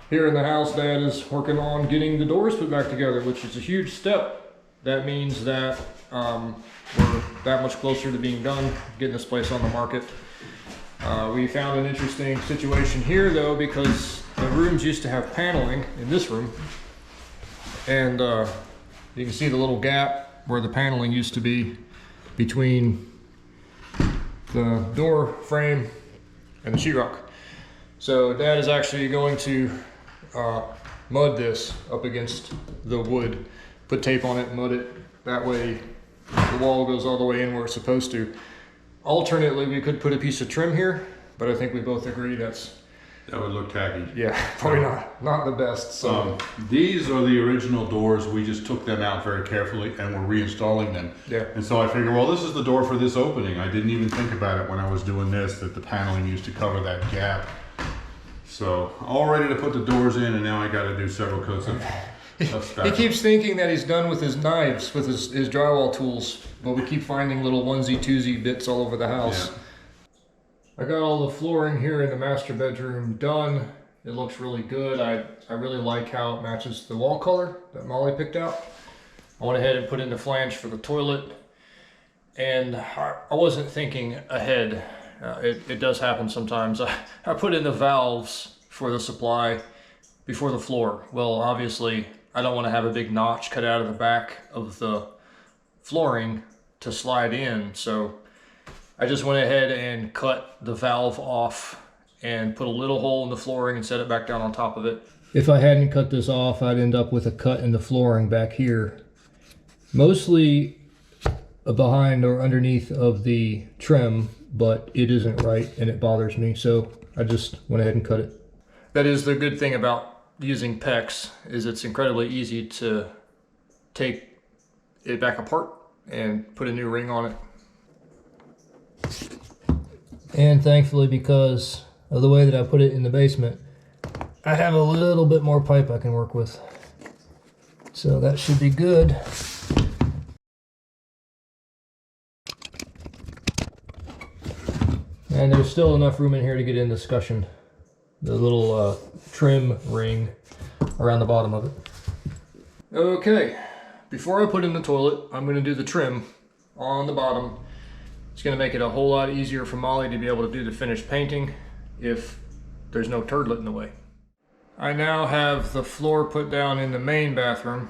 Here in the house, Dad is working on getting the doors put back together, which is a huge step. That means that we're that much closer to being done, getting this place on the market. We found an interesting situation here though, because the rooms used to have paneling in this room. And you can see the little gap where the paneling used to be between the door frame and the sheetrock. So Dad is actually going to mud this up against the wood, put tape on it, mud it. That way the wall goes all the way in where it's supposed to. Alternately, we could put a piece of trim here, but I think we both agree that would look tacky. Yeah, probably not the best. So these are the original doors. We just took them out very carefully and we're reinstalling them. Yeah. And so I figured, well, this is the door for this opening. I didn't even think about it when I was doing this, that the paneling used to cover that gap. So all ready to put the doors in, and now I got to do several coats of spackle. He keeps thinking that he's done with his knives, with his drywall tools, but we keep finding little onesie-twosie bits all over the house. Yeah. I got all the flooring here in the master bedroom done. It looks really good. I really like how it matches the wall color that Molly picked out. I went ahead and put in the flange for the toilet, and I wasn't thinking ahead. It does happen sometimes. I put in the valves for the supply before the floor. Well, obviously, I don't want to have a big notch cut out of the back of the flooring to slide in. So I just went ahead and cut the valve off and put a little hole in the flooring and set it back down on top of it. If I hadn't cut this off, I'd end up with a cut in the flooring back here. Mostly behind or underneath of the trim, but it isn't right and it bothers me, so I just went ahead and cut it. That is the good thing about using PEX, is it's incredibly easy to take it back apart and put a new ring on it. And thankfully, because of the way that I put it in the basement, I have a little bit more pipe I can work with. So that should be good. And there's still enough room in here to get in the escutcheon, the little trim ring around the bottom of it. Okay, before I put in the toilet, I'm going to do the trim on the bottom. It's going to make it a whole lot easier for Molly to be able to do the finished painting if there's no turdlet in the way. I now have the floor put down in the main bathroom,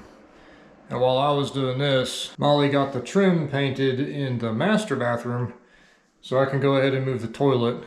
and while I was doing this, Molly got the trim painted in the master bathroom, so I can go ahead and move the toilet.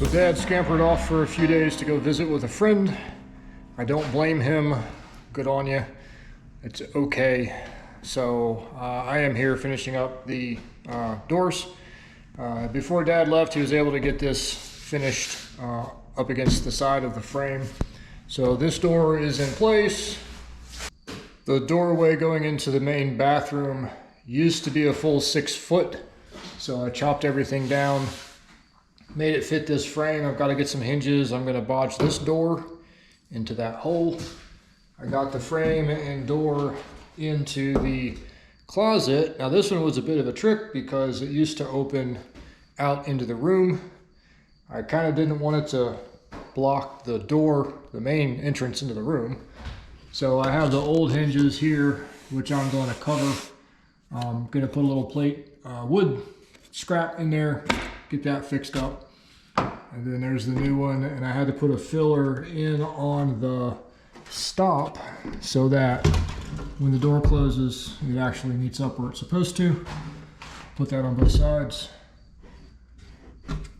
So Dad scampered off for a few days to go visit with a friend. I don't blame him. Good on you. It's okay. So I am here finishing up the doors. Before Dad left, he was able to get this finished up against the side of the frame. So this door is in place. The doorway going into the main bathroom used to be a full 6 foot. So I chopped everything down, made it fit this frame. I've got to get some hinges. I'm going to bodge this door into that hole. I got the frame and door into the closet. Now this one was a bit of a trick because it used to open out into the room. I kind of didn't want it to block the door, the main entrance into the room. So I have the old hinges here, which I'm going to cover. I'm going to put a little plate, wood scrap in there, get that fixed up. And then there's the new one, and I had to put a filler in on the stop so that when the door closes, it actually meets up where it's supposed to. Put that on both sides.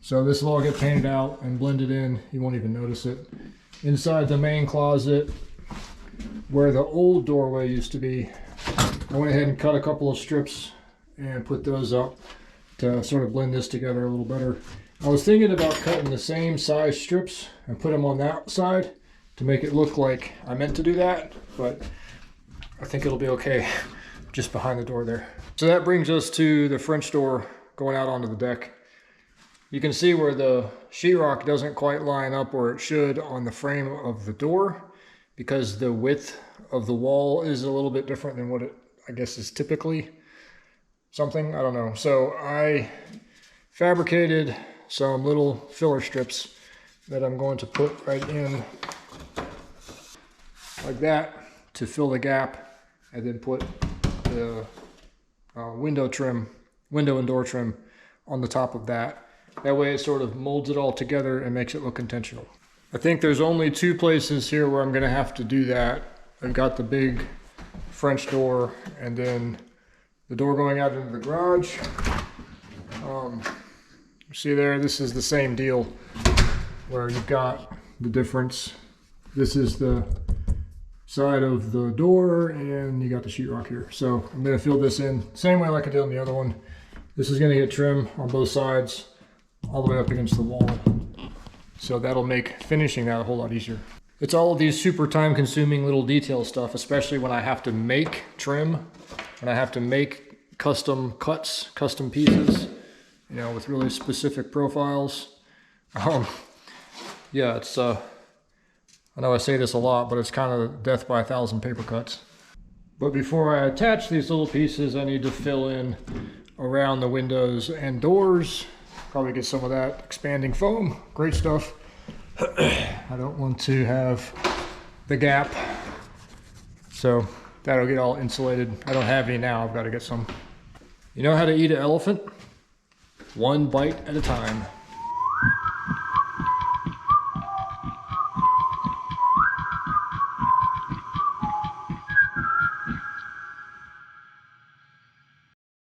So this will all get painted out and blended in. You won't even notice it. Inside the main closet, where the old doorway used to be, I went ahead and cut a couple of strips and put those up to sort of blend this together a little better. I was thinking about cutting the same size strips and put them on that side to make it look like I meant to do that, but I think it'll be okay just behind the door there. So that brings us to the French door going out onto the deck. You can see where the sheetrock doesn't quite line up where it should on the frame of the door because the width of the wall is a little bit different than what it, I guess, is typically something. I don't know. So I fabricated some little filler strips that I'm going to put right in like that to fill the gap, and then put the window and door trim on the top of that. That way it sort of molds it all together and makes it look intentional. I think there's only 2 places here where I'm gonna have to do that. I've got the big French door and then the door going out into the garage. See there, this is the same deal where you've got the difference. This is the side of the door and you got the sheetrock here. So I'm going to fill this in same way like I did on the other one. This is going to get trim on both sides all the way up against the wall. So that'll make finishing that a whole lot easier. It's all of these super time consuming little detail stuff, especially when I have to make trim, when I have to make custom cuts, custom pieces, you know, with really specific profiles. Yeah, it's I know I say this a lot, but it's kind of death by 1,000 paper cuts. But before I attach these little pieces, I need to fill in around the windows and doors. Probably get some of that expanding foam. Great stuff. I don't want to have the gap. So that'll get all insulated. I don't have any now. I've got to get some. You know how to eat an elephant? One bite at a time.